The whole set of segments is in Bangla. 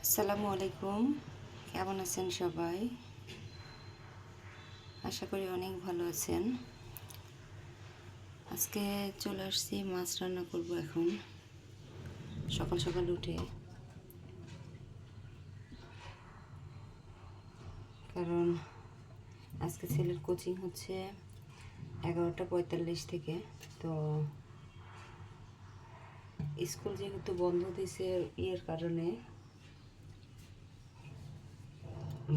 আসসালামু আলাইকুম। কেমন আছেন সবাই? আশা করি অনেক ভালো আছেন। আজকে চলে আসছি, মাছ রান্না করব এখন সকাল সকাল উঠে, কারণ আজকে ছেলের কোচিং হচ্ছে 11:45 থেকে। তো স্কুল যেহেতু বন্ধ দিয়েছে কারণে,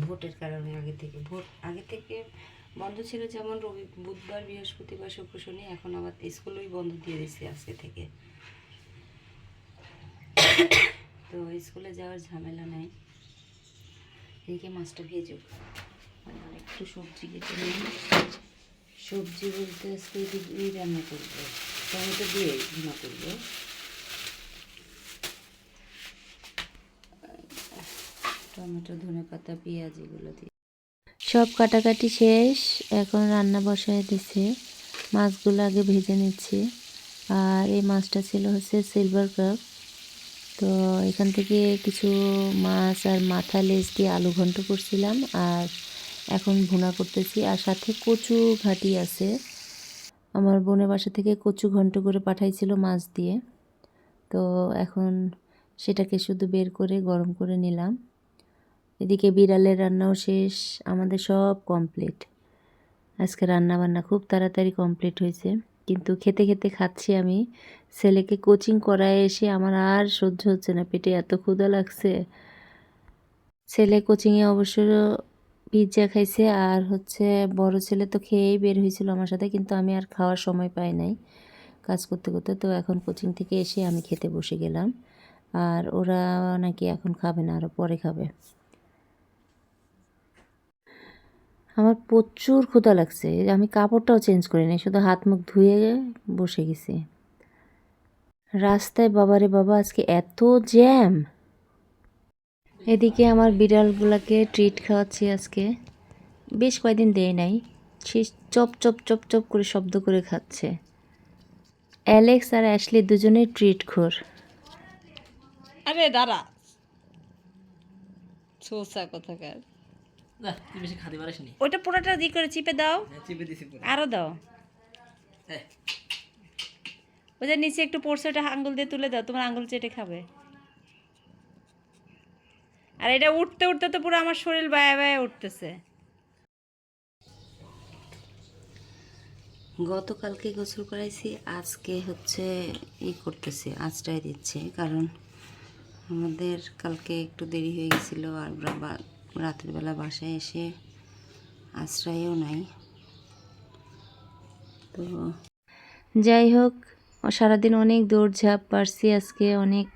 ভোটের কারণে আগে থেকে বন্ধ ছিল, যেমন বুধবার, বৃহস্পতিবার, শুক্র, শনি। এখন আবার স্কুলই বন্ধ দিয়ে দিয়েছে আজকে থেকে। তো স্কুলে যাওয়ার ঝামেলা নাই। এদিকে মাছটা ভেজুক, একটু সবজি কেটে নিই। সবজি বলতে আজকে রান্না করবো, টমেটো দিয়ে ভুনা করবো। টমেটো, ধনেপাতা, পেঁয়াজ এগুলো দিয়ে সব কাটাকাটি শেষ। এখন রান্না বসায় দিছে। মাছগুলো আগে ভেজে নিচ্ছি। আর এই মাছটা ছিল হচ্ছে সিলভার কাপ। তো এখান থেকে কিছু মাছ আর মাথা লেজ দিয়ে আলু ঘন্ট করছিলাম, আর এখন ভুনা করতেছি। আর সাথে কচু ঘাটি আছে, আমার বোনের বাসা থেকে কচু ঘন্ট করে পাঠাইছিল মাছ দিয়ে। তো এখন সেটাকে শুধু বের করে গরম করে নিলাম। এদিকে বিড়ালের রান্নাও শেষ, আমাদের সব কমপ্লিট। আজকে রান্না বান্না খুব তাড়াতাড়ি কমপ্লিট হয়েছে, কিন্তু খেতে খেতে খাচ্ছি আমি। ছেলেকে কোচিং করায় এসে আমার আর সহ্য হচ্ছে না, পেটে এত ক্ষুধা লাগছে। ছেলে কোচিংয়ে অবশ্য পিৎজা খাইছে, আর হচ্ছে বড় ছেলে তো খেয়েই বের হয়েছিল আমার সাথে, কিন্তু আমি আর খাওয়ার সময় পাই নাই কাজ করতে করতে। তো এখন কোচিং থেকে এসে আমি খেতে বসে গেলাম, আর ওরা নাকি এখন খাবে না, আরও পরে খাবে। আমার প্রচুর ক্ষুধা লাগছে, আমি কাপড়টাও চেঞ্জ করি নাই, শুধু হাত মুখ ধুয়ে বসে গেছি। রাস্তায় বাবারে বাবা, আজকে এত জ্যাম। এদিকে আমার বিড়ালগুলোকে ট্রিট খাওয়াচ্ছি আজকে, বেশ কয়েকদিন দেয় নাই। সে চপ চপ চপ চপ করে শব্দ করে খাচ্ছে। অ্যালেক্স আর অ্যাশলি দুজনেই ট্রিট খোর। আরে দাঁড়া, সোসা কোথাকার। না, তুই বেশি খাতে পারিস নি। ওইটা পুরোটা দিয়ে করে চিপে দাও, চিপে দিছি পুরো। আরও দাও। হ্যাঁ, ওই যে নিচে একটু পড়ছে, ওটা আঙ্গুল দিয়ে তুলে দাও, তোমার আঙ্গুল চেটে খাবে। আর এটা উঠতে উঠতে তো পুরো আমার শরীর বায়ে বায়ে উঠতেছে। গতকালকে গোসল করাইছি, আজকে হচ্ছে করতেছে, আঁচড়াই দিচ্ছে, কারণ আমাদের কালকে একটু দেরি হয়ে গেছিল, আর রাতের বেলা বাসায় এসে আশ্রয়ও নাই। তো যাই হোক, সারাদিন অনেক দৌড়ঝাঁপ পারছি আজকে, অনেক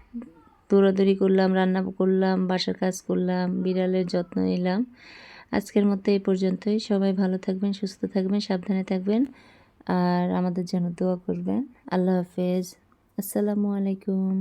দৌড়াদৌড়ি করলাম, রান্না করলাম, বাসার কাজ করলাম, বিড়ালের যত্ন নিলাম। আজকের মতো এই পর্যন্তই। সবাই ভালো থাকবেন, সুস্থ থাকবেন, সাবধানে থাকবেন, আর আমাদের জন্য দোয়া করবেন। আল্লাহ হাফেজ। আসসালামু আলাইকুম।